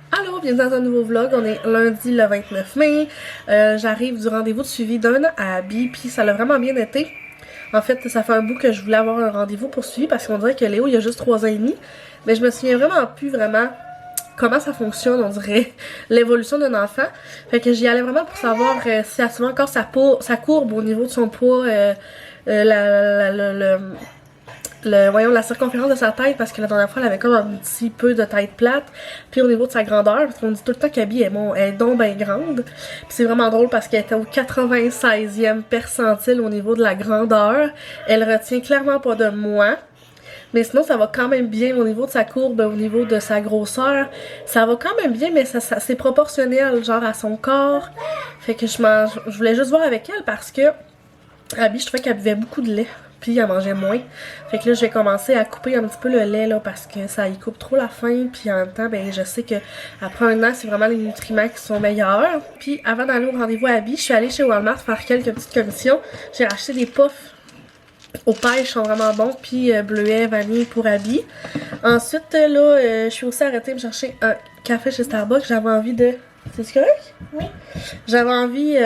Allô, bienvenue dans un nouveau vlog. On est lundi le 29 mai. J'arrive du rendez-vous de suivi d'un an à Abby, puis ça l'a vraiment bien été. En fait, ça fait un bout que je voulais avoir un rendez-vous pour suivi parce qu'on dirait que Léo, il a juste 3 ans et demi. Mais je me souviens vraiment plus vraiment comment ça fonctionne, on dirait, l'évolution d'un enfant. Fait que j'y allais vraiment pour savoir si elle suivait encore sa courbe au niveau de son poids, la circonférence de sa tête, parce que la dernière fois elle avait comme un petit peu de tête plate, puis au niveau de sa grandeur, parce qu'on dit tout le temps qu'Abby est donc bien grande, puis c'est vraiment drôle parce qu'elle était au 96e percentile au niveau de la grandeur. Elle retient clairement pas de moi, mais sinon ça va quand même bien au niveau de sa courbe, au niveau de sa grosseur, ça va quand même bien, mais ça c'est proportionnel genre à son corps. Fait que je voulais juste voir avec elle parce que Abby, je trouvais qu'elle buvait beaucoup de lait, puis elle mangeait moins. Fait que là, je vais commencer à couper un petit peu le lait, là, parce que ça y coupe trop la faim. Puis en même temps, ben, je sais que après un an, c'est vraiment les nutriments qui sont meilleurs. Puis avant d'aller au rendez-vous à Abby, je suis allée chez Walmart faire quelques petites commissions. J'ai acheté des puffs aux pêches, sont vraiment bons, puis bleuet, vanille pour Abby. Ensuite, là, je suis aussi arrêtée de me chercher un café chez Starbucks. J'avais envie de... C'est correct? Oui. J'avais envie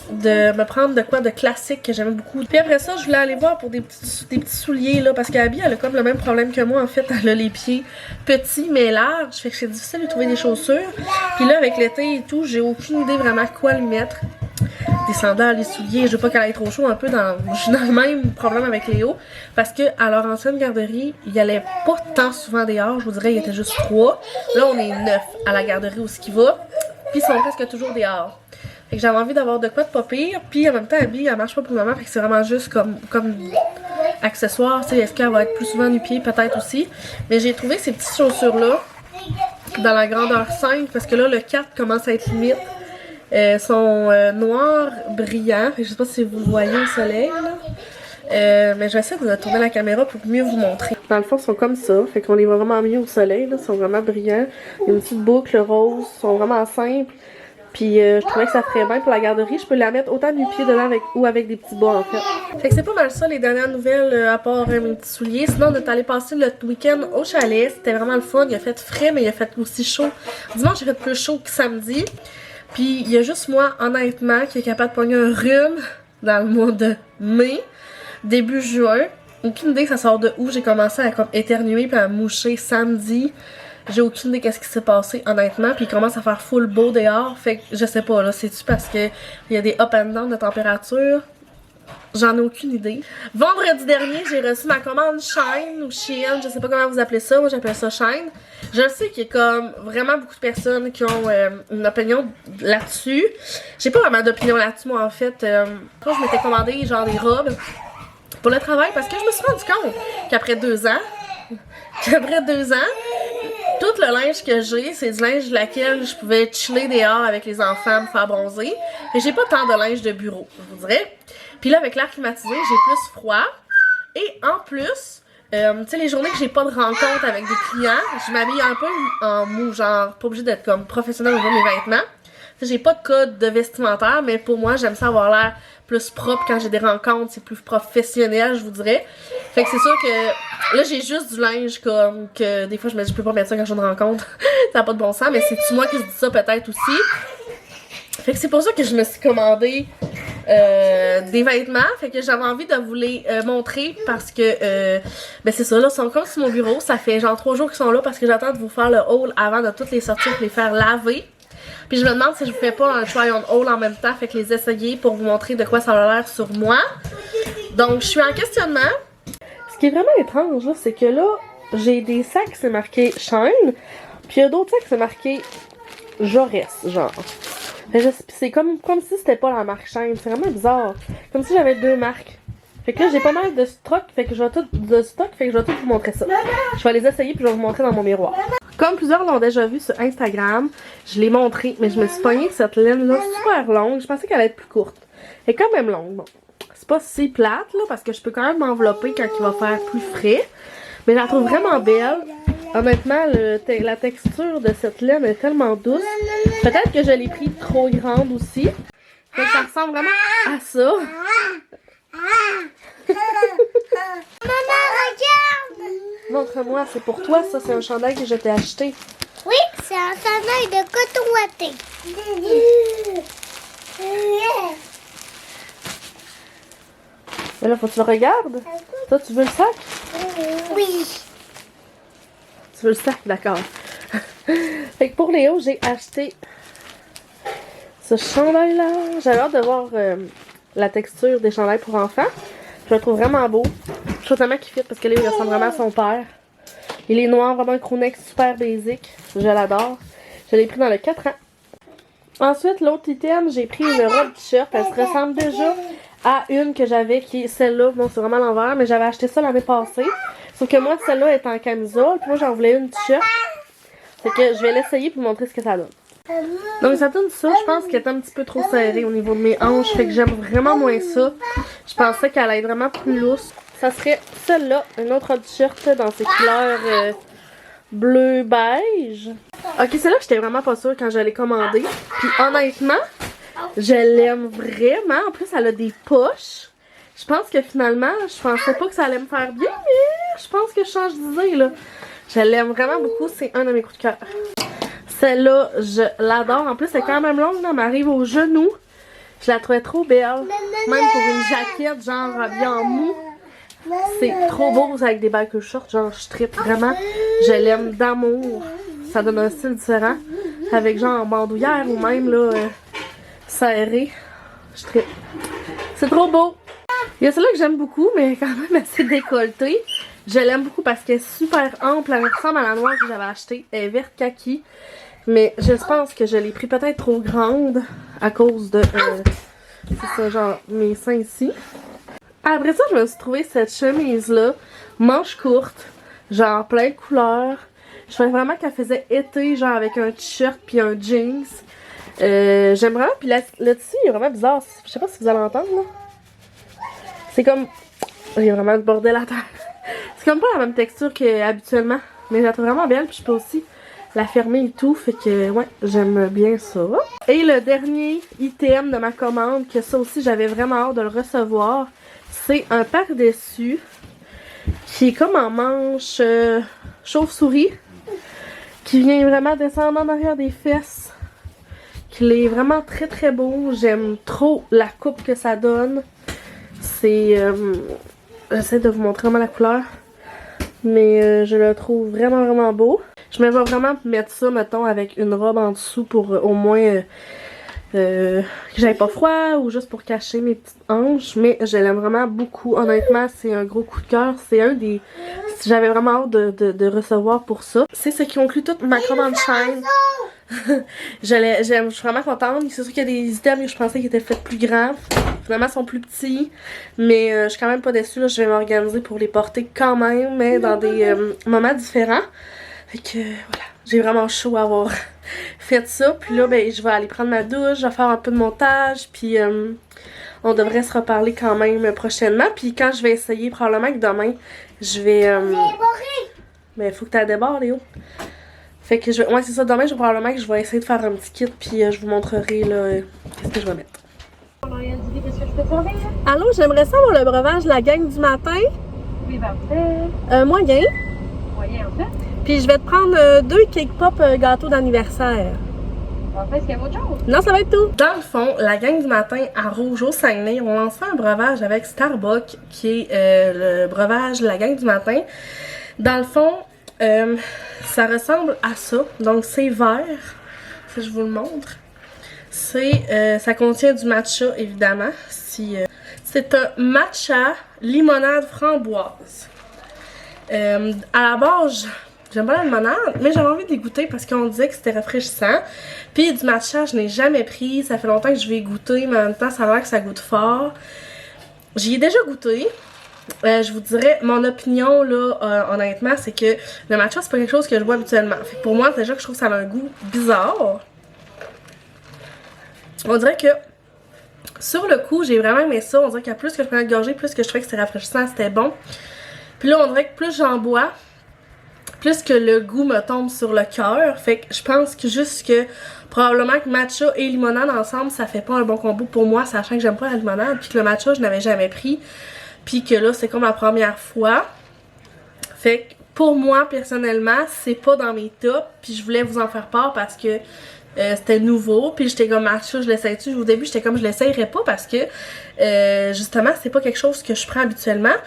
de me prendre de quoi de classique que j'aimais beaucoup. Puis après ça, je voulais aller voir pour des petits souliers, là, parce qu'Abby, elle a comme le même problème que moi, en fait. Elle a les pieds petits mais larges, fait que c'est difficile de trouver des chaussures. Puis là, avec l'été et tout, j'ai aucune idée vraiment quoi lui mettre. Des sandales, des souliers, je veux pas qu'elle aille trop chaud un peu je suis dans le même problème avec Léo, parce que à leur ancienne garderie, il allait pas tant souvent dehors, je vous dirais, il était juste 3. Là, on est 9 à la garderie où ce qui va, puis ils sont presque toujours dehors. Fait que j'avais envie d'avoir de quoi de pas pire, puis en même temps, Abby, elle marche pas pour le moment, fait que c'est vraiment juste comme accessoire, tu sais, est-ce qu'elle va être plus souvent nu-pied, peut-être aussi. Mais j'ai trouvé ces petites chaussures-là dans la grandeur 5, parce que là, le 4 commence à être limite. Sont noirs brillants. Je sais pas si vous voyez au soleil là. Mais je vais essayer de tourner la caméra pour mieux vous montrer. Dans le fond, ils sont comme ça. Fait qu'on les voit vraiment mieux au soleil. Là. Ils sont vraiment brillants. Il y a une petite boucle rose. Ils sont vraiment simples. Puis je trouvais que ça ferait bien pour la garderie. Je peux la mettre autant du pied dedans ou avec des petits bas en fait. Fait que c'est pas mal ça les dernières nouvelles à part mes petits souliers. Sinon on est allé passer le week-end au chalet. C'était vraiment le fun. Il a fait frais mais il a fait aussi chaud. Dimanche il a fait plus chaud que samedi. Puis il y a juste moi, honnêtement, qui est capable de pogner un rhume dans le mois de mai, début juin. Aucune idée que ça sort de où. J'ai commencé à comme éternuer puis à moucher samedi. J'ai aucune idée qu'est-ce qui s'est passé, honnêtement. Puis il commence à faire full beau dehors. Fait que je sais pas, là, c'est-tu parce que il y a des up and down de température? J'en ai aucune idée. Vendredi dernier, j'ai reçu ma commande Shine ou Shein, je sais pas comment vous appelez ça, moi j'appelle ça Shine. Je sais qu'il y a comme vraiment beaucoup de personnes qui ont une opinion là-dessus. J'ai pas vraiment d'opinion là-dessus, moi en fait. Quand je m'étais commandé genre des robes pour le travail, parce que je me suis rendu compte qu'après 2 ans, tout le linge que j'ai, c'est du linge de laquelle je pouvais chiller dehors avec les enfants, me faire bronzer. Et j'ai pas tant de linge de bureau, je vous dirais. Puis là, avec l'air climatisé, j'ai plus froid. Et en plus, tu sais, les journées que j'ai pas de rencontre avec des clients, je m'habille un peu en mou, genre, pas obligée d'être comme professionnelle au niveau de mes vêtements. Tu sais, j'ai pas de code de vestimentaire, mais pour moi, j'aime ça avoir l'air plus propre quand j'ai des rencontres, c'est plus professionnel, je vous dirais. Fait que c'est sûr que là, j'ai juste du linge comme que des fois, je me dis, je peux pas mettre ça quand j'ai une rencontre. Ça n'a pas de bon sens, mais c'est-tu moi qui se dis ça peut-être aussi? Fait que c'est pour ça que je me suis commandé des vêtements, fait que j'avais envie de vous les montrer parce que ben c'est ça, là, ils sont comme sur mon bureau, ça fait genre 3 jours qu'ils sont là parce que j'attends de vous faire le haul avant de toutes les sortir et les faire laver. Puis je me demande si je vous fais pas un try on haul en même temps, fait que les essayer pour vous montrer de quoi ça a l'air sur moi. Donc je suis en questionnement. Ce qui est vraiment étrange là, c'est que là, j'ai des sacs c'est marqué Shine, puis il y a d'autres sacs c'est marqué Jaurès, genre. C'est comme si c'était pas la marque Shine. C'est vraiment bizarre. Comme si j'avais 2 marques. Fait que là, j'ai pas mal de stock. Fait que je vais tout vous montrer ça. Je vais les essayer puis je vais vous montrer dans mon miroir. Comme plusieurs l'ont déjà vu sur Instagram, je l'ai montré. Mais je me suis pognée cette laine-là super longue. Je pensais qu'elle allait être plus courte. Elle est quand même longue. Bon, c'est pas si plate là parce que je peux quand même m'envelopper quand il va faire plus frais. Mais je la trouve vraiment belle. Honnêtement, la texture de cette laine est tellement douce. Peut-être que je l'ai pris trop grande aussi. Fait que ça ressemble vraiment à ça. Maman, regarde! Montre-moi, c'est pour toi ça, c'est un chandail que je t'ai acheté. Oui, C'est un chandail de coton ouaté. Mais là, faut que tu le regardes. Toi, tu veux le sac? Oui. Tu veux le sac, d'accord. Fait que pour Léo, j'ai acheté ce chandail-là. J'avais hâte de voir la texture des chandails pour enfants. Je le trouve vraiment beau. Je trouve tellement qu'il fit parce que Léo, il ressemble vraiment à son père. Il est noir, vraiment un crewneck super basic. Je l'adore. Je l'ai pris dans le 4 ans. Ensuite, l'autre item, j'ai pris une robe t-shirt. Elle se ressemble déjà à une que j'avais, qui est celle-là. Bon, c'est vraiment à l'envers, mais j'avais acheté ça l'année passée. Sauf que moi, celle-là est en camisole. Puis moi, j'en voulais une t-shirt. Fait que je vais l'essayer pour vous montrer ce que ça donne. Donc, ça donne ça. Je pense qu'elle est un petit peu trop serrée au niveau de mes hanches. Fait que j'aime vraiment moins ça. Je pensais qu'elle allait être vraiment plus lousse. Ça serait celle-là, une autre t-shirt dans ces couleurs bleu-beige. Ok, celle-là, j'étais vraiment pas sûre quand je l'ai commandée. Puis honnêtement, je l'aime vraiment. En plus, elle a des poches. Je pense que finalement, je pensais pas que ça allait me faire bien, mais je pense que je change d'idée, là. Je l'aime vraiment beaucoup. C'est un de mes coups de cœur. Celle-là, je l'adore. En plus, c'est quand même longue, là. Elle m'arrive aux genoux. Je la trouvais trop belle. Même pour une jaquette, genre bien en mou. C'est trop beau avec des biker shorts. Genre, je trippe vraiment. Je l'aime d'amour. Ça donne un style différent. Avec genre bandoulière ou même, là, serré. Je trippe. C'est trop beau. Il y a celle-là que j'aime beaucoup, mais quand même assez décolletée. Je l'aime beaucoup parce qu'elle est super ample. Elle ressemble à la noire que j'avais achetée. Elle est verte kaki. Mais je pense que je l'ai pris peut-être trop grande à cause de... c'est ça, genre mes seins ici. Après ça, je me suis trouvé cette chemise-là, manche courte, genre plein de couleurs. Je trouvais vraiment qu'elle faisait été, genre avec un t-shirt puis un jeans. J'aime vraiment. Puis le tissu, il est vraiment bizarre. Je sais pas si vous allez entendre, là. C'est comme... Il y a vraiment du bordel à terre. C'est comme pas la même texture qu'habituellement. Mais je la trouve vraiment belle. Puis je peux aussi la fermer et tout. Fait que, ouais, j'aime bien ça. Et le dernier item de ma commande, que ça aussi, j'avais vraiment hâte de le recevoir. C'est un par-dessus qui est comme en manche chauve-souris. Qui vient vraiment descendre en arrière des fesses. Qui est vraiment très très beau. J'aime trop la coupe que ça donne. C'est... j'essaie de vous montrer vraiment la couleur. Mais je le trouve vraiment vraiment beau. Je me vais vraiment mettre ça, mettons, avec une robe en dessous pour au moins que j'aille pas froid ou juste pour cacher mes petites hanches. Mais je l'aime vraiment beaucoup. Honnêtement, c'est un gros coup de cœur. C'est un des... J'avais vraiment hâte de recevoir pour ça. C'est ce qui conclut toute ma commande chaîne. Je suis vraiment contente. C'est sûr qu'il y a des items que je pensais qu'ils étaient faits plus grands. Finalement, ils sont plus petits. Mais je suis quand même pas déçue. Là. Je vais m'organiser pour les porter quand même, mais dans des moments différents. Fait que voilà. J'ai vraiment chaud à avoir fait ça. Puis là, ben, je vais aller prendre ma douche. Je vais faire un peu de montage. Puis on devrait se reparler quand même prochainement. Puis quand je vais essayer, probablement que demain, je vais... mais il faut que tu aies débarre, Léo. Fait que je vais... Ouais, c'est ça. Demain, probablement que je vais essayer de faire un petit kit. Puis je vous montrerai là qu'est-ce que je vais mettre. Allô, j'aimerais ça avoir le breuvage de la gang du matin. Oui, parfait. Moyen. Moyen, en fait. Puis je vais te prendre 2 cake pop gâteaux d'anniversaire. Parfait, est-ce qu'il y a autre chose? Non, ça va être tout. Dans le fond, la gang du matin à Rouge au Saguenay ont lancé un breuvage avec Starbucks qui est le breuvage de la gang du matin. Dans le fond, ça ressemble à ça. Donc c'est vert. Si je vous le montre. Ça contient du matcha évidemment. C'est un matcha limonade framboise. À la base, j'aime pas la limonade, mais j'avais envie de les goûter parce qu'on disait que c'était rafraîchissant. Puis du matcha, je n'ai jamais pris. Ça fait longtemps que je vais y goûter, mais en même temps, ça a l'air que ça goûte fort. J'y ai déjà goûté. Je vous dirais, mon opinion, là, honnêtement, c'est que le matcha, c'est pas quelque chose que je bois habituellement. Fait que pour moi, déjà que je trouve que ça a un goût bizarre. On dirait que sur le coup, j'ai vraiment aimé ça. On dirait que plus que je prenais de gorgée, plus que je trouvais que c'était rafraîchissant, c'était bon. Puis là, on dirait que plus j'en bois, plus que le goût me tombe sur le cœur. Fait que je pense que juste que probablement que matcha et limonade ensemble, ça fait pas un bon combo pour moi, sachant que j'aime pas la limonade. Puis que le matcha, je n'avais jamais pris. Puis que là, c'est comme la première fois. Fait que pour moi, personnellement, c'est pas dans mes tops. Puis je voulais vous en faire part parce que c'était nouveau. Puis j'étais comme, ah, je l'essaye-tu? Au début, j'étais comme, je l'essayerais pas parce que, justement, c'est pas quelque chose que je prends habituellement.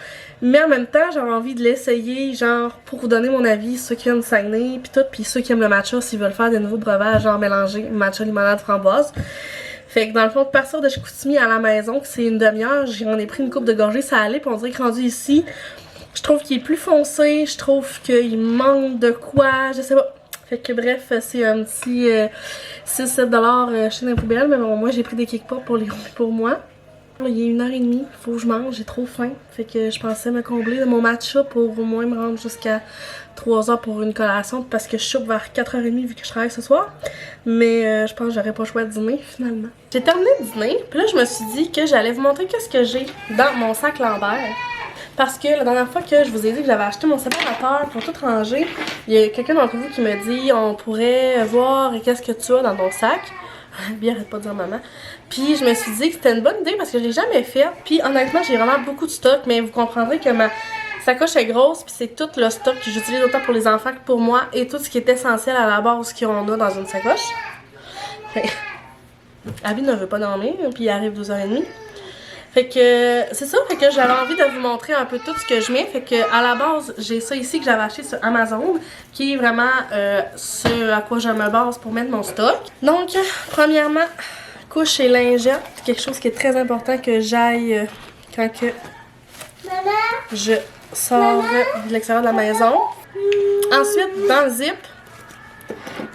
Mais en même temps, j'avais envie de l'essayer, genre, pour vous donner mon avis, ceux qui aiment Saguenay, puis tout. Puis ceux qui aiment le matcha, s'ils veulent faire des nouveaux breuvages, genre mélanger matcha, limonade, framboise. Fait que dans le fond, de partir de Chicoutimi à la maison, que c'est une demi-heure, j'en ai pris une coupe de gorgée, ça allait. Puis on dirait que rendu ici, je trouve qu'il est plus foncé, je trouve qu'il manque de quoi, je sais pas. Fait que bref, c'est un petit 6-7$ chez les poubelles, mais bon, moi j'ai pris des cake pops pour moi. Il est 1h30, faut que je mange, j'ai trop faim. Fait que je pensais me combler de mon matcha pour au moins me rendre jusqu'à 3h pour une collation parce que je soupe vers 4h30 vu que je travaille ce soir. Mais je pense que j'aurais pas le choix de dîner finalement. J'ai terminé de dîner, puis là je me suis dit que j'allais vous montrer qu'est-ce que j'ai dans mon sac Lambert. Parce que la dernière fois que je vous ai dit que j'avais acheté mon séparateur pour tout ranger, il y a quelqu'un d'entre vous qui me dit on pourrait voir qu'est-ce que tu as dans ton sac. Bien, arrête pas de dire maman. Puis je me suis dit que c'était une bonne idée parce que je l'ai jamais fait. Puis honnêtement, j'ai vraiment beaucoup de stock, mais vous comprendrez que ma sacoche est grosse, puis c'est tout le stock que j'utilise autant pour les enfants que pour moi et tout ce qui est essentiel à la base qu'on a dans une sacoche. Abby ne veut pas dormir, puis il arrive 12h30. Fait que c'est ça, fait que j'avais envie de vous montrer un peu tout ce que je mets. Fait que à la base, j'ai ça ici que j'avais acheté sur Amazon, qui est vraiment ce à quoi je me base pour mettre mon stock. Donc, premièrement, couche et lingette, quelque chose qui est très important que j'aille quand que je sors de l'extérieur de la maison. Ensuite, dans le zip,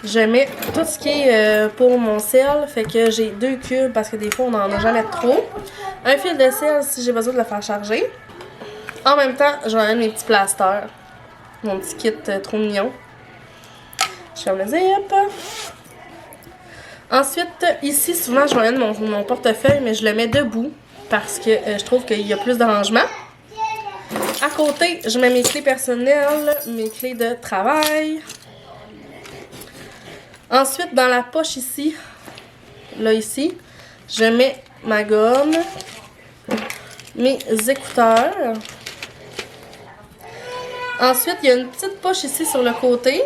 je mets tout ce qui est pour mon sel, fait que j'ai 2 cubes parce que des fois on n'en a jamais trop. Un fil de sel si j'ai besoin de le faire charger. En même temps, j'emmène mes petits plasters. Mon petit kit trop mignon. Je ferme le zip. Ensuite, ici, souvent, je m'emmène mon portefeuille, mais je le mets debout parce que je trouve qu'il y a plus de rangement. À côté, je mets mes clés personnelles, mes clés de travail. Ensuite, dans la poche ici, là ici, je mets ma gomme, mes écouteurs. Ensuite, il y a une petite poche ici sur le côté.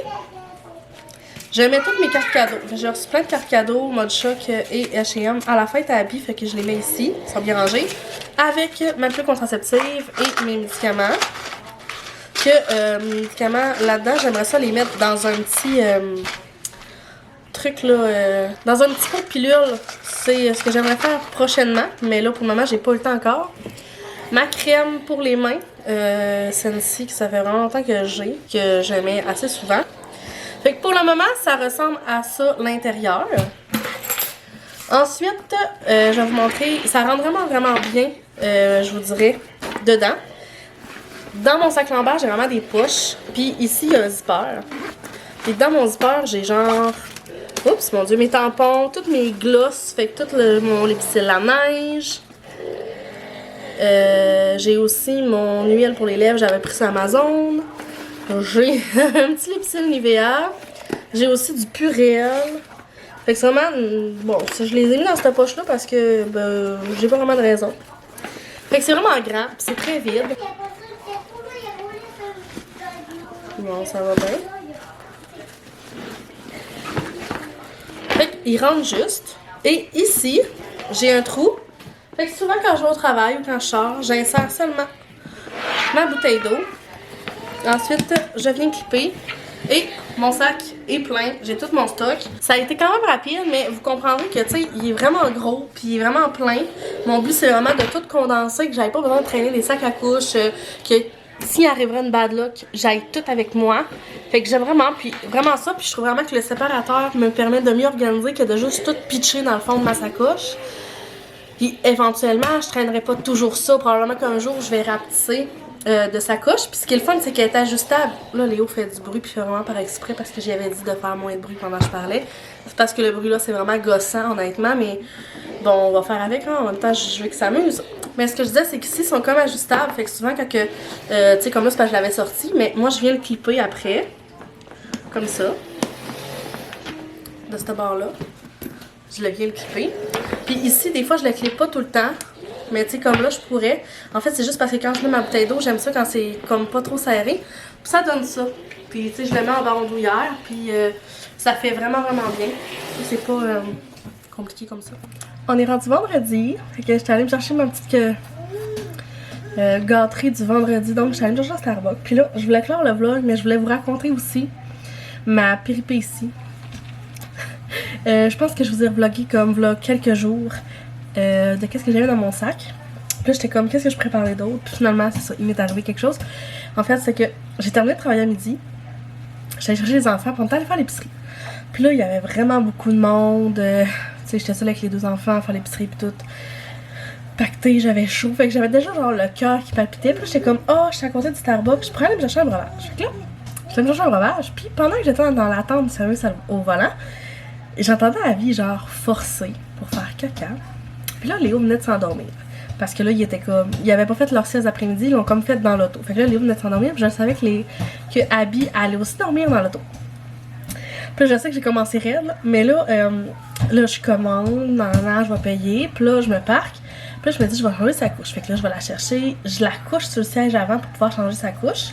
Je mets toutes mes cartes cadeaux. J'ai reçu plein de cartes cadeaux, Mode Choc et H&M à la fête à Abby, fait que je les mets ici, ils sont bien rangés. Avec ma pilule contraceptive et mes médicaments. Mes médicaments là-dedans, j'aimerais ça les mettre dans un petit truc là, dans un petit pot de pilule. C'est ce que j'aimerais faire prochainement, mais là pour le moment j'ai pas eu le temps encore. Ma crème pour les mains, celle-ci que ça fait vraiment longtemps que je mets assez souvent. Fait que pour le moment ça ressemble à ça l'intérieur. Ensuite, je vais vous montrer, ça rentre vraiment bien, je vous dirais, dedans. Dans mon sac Lambert, j'ai vraiment des poches. Puis ici, il y a un zipper. Et dans mon zipper, j'ai genre... Oups, mon Dieu, mes tampons, toutes mes glosses, fait que tout mon lipsil à neige. J'ai aussi mon huile pour les lèvres, j'avais pris sur Amazon. J'ai un petit lipsil Nivea. J'ai aussi du Purell. Fait que c'est vraiment... Bon, je les ai mis dans cette poche-là parce que j'ai pas vraiment de raison. Fait que c'est vraiment grand, pis c'est très vide. Bon, ça va bien. Fait qu'il rentre juste. Et ici, j'ai un trou. Fait que souvent quand je vais au travail ou quand je sors, j'insère seulement ma bouteille d'eau. Ensuite, je viens clipper. Et mon sac est plein. J'ai tout mon stock. Ça a été quand même rapide, mais vous comprendrez que, tu sais, il est vraiment gros. Puis il est vraiment plein. Mon but, c'est vraiment de tout condenser. Que j'avais pas besoin de traîner des sacs à couches. Que s'il arriverait une bad luck, j'aille tout avec moi. Fait que j'aime vraiment ça. Puis je trouve vraiment que le séparateur me permet de mieux organiser que de juste tout pitcher dans le fond de ma sacoche. Puis éventuellement, je traînerai pas toujours ça. Probablement qu'un jour, je vais rapetisser de sacoche. Puis ce qui est le fun, c'est qu'elle est ajustable. Là, Léo fait du bruit, puis fait vraiment par exprès parce que j'y avais dit de faire moins de bruit pendant que je parlais. C'est parce que le bruit là, c'est vraiment gossant, honnêtement. Mais bon, on va faire avec. Hein. En même temps, je veux qu'il s'amuse. Mais ce que je disais, c'est qu'ici, ils sont comme ajustables. Fait que souvent, quand que, tu sais, comme là, c'est parce que je l'avais sorti. Mais moi, je viens le clipper après. Comme ça. De ce bord-là. Je le viens le clipper. Puis ici, des fois, je le clippe pas tout le temps. Mais tu sais, comme là, je pourrais. En fait, c'est juste parce que quand je mets ma bouteille d'eau, j'aime ça quand c'est comme pas trop serré. Puis ça donne ça. Puis tu sais, je le mets en barondouillère. Puis ça fait vraiment, vraiment bien. C'est pas compliqué comme ça. On est rendu vendredi. Fait que j'étais allée me chercher ma petite gâterie du vendredi. Donc, j'étais allée me chercher à Starbucks. Puis là, je voulais clore le vlog, mais je voulais vous raconter aussi ma péripétie. Je pense que je vous ai vlogué comme vlog quelques jours de qu'est-ce que j'avais dans mon sac. Puis là, j'étais comme, qu'est-ce que je pourrais parler d'autre? Puis finalement, c'est ça, il m'est arrivé quelque chose. En fait, c'est que j'ai terminé de travailler à midi. J'allais chercher les enfants, puis on était allé faire l'épicerie. Puis là, il y avait vraiment beaucoup de monde. Tu sais, j'étais seule avec les 2 enfants à faire l'épicerie, puis tout. Pacté, j'avais chaud. Fait que j'avais déjà genre le cœur qui palpitait. Puis là, j'étais comme, oh, je suis à côté du Starbucks, je pourrais aller me chercher un breuvage. Fait que là, je me chercher un breuvage. Puis pendant que j'étais dans l'attente du service au volant, j'entendais Abby genre forcer pour faire caca. Puis là, Léo venait de s'endormir. Parce que là, il était comme. Ils avaient pas fait leur sieste après-midi, ils l'ont comme fait dans l'auto. Fait que là, Léo venait de s'endormir, puis je savais que Abby allait aussi dormir dans l'auto. Puis là, je sais que j'ai commencé raide, mais là, je commande, je vais payer, puis là, je me parque. Puis là, je me dis, je vais changer sa couche. Fait que là, je vais la chercher. Je la couche sur le siège avant pour pouvoir changer sa couche.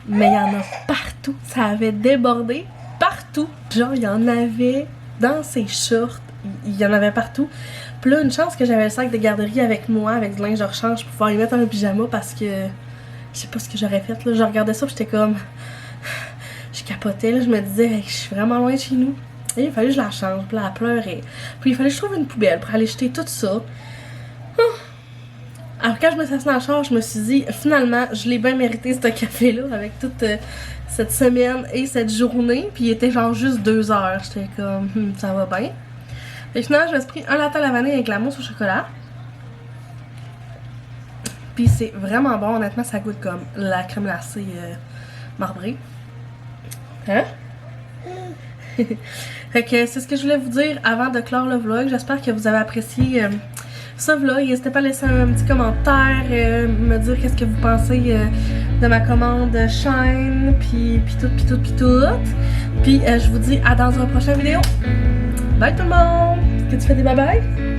Mais il y en a partout. Ça avait débordé partout. Genre, il y en avait dans ses shorts. Il y en avait partout. Puis là, une chance que j'avais le sac de garderie avec moi, avec du linge de rechange pour pouvoir y mettre un pyjama parce que je sais pas ce que j'aurais fait. Là. Je regardais ça, j'étais comme. Je capotais, là, je me disais, hey, je suis vraiment loin de chez nous. Et il fallait que je la change, puis là, elle pleurait. Puis il fallait que je trouve une poubelle pour aller jeter tout ça. Alors quand je me suis assise dans le char, je me suis dit, finalement, je l'ai bien mérité ce café-là avec toute cette semaine et cette journée. Puis il était genre juste 2 heures. J'étais comme, ça va bien. Et finalement, je me suis pris un latte à la vanille avec la mousse au chocolat. Puis c'est vraiment bon, honnêtement, ça goûte comme la crème glacée marbrée. Hein? Fait que c'est ce que je voulais vous dire avant de clore le vlog. J'espère que vous avez apprécié ce vlog. N'hésitez pas à laisser un petit commentaire, me dire qu'est-ce que vous pensez de ma commande Shine, puis tout. Puis je vous dis à dans une prochaine vidéo. Bye tout le monde! Est-ce que tu fais des bye-bye?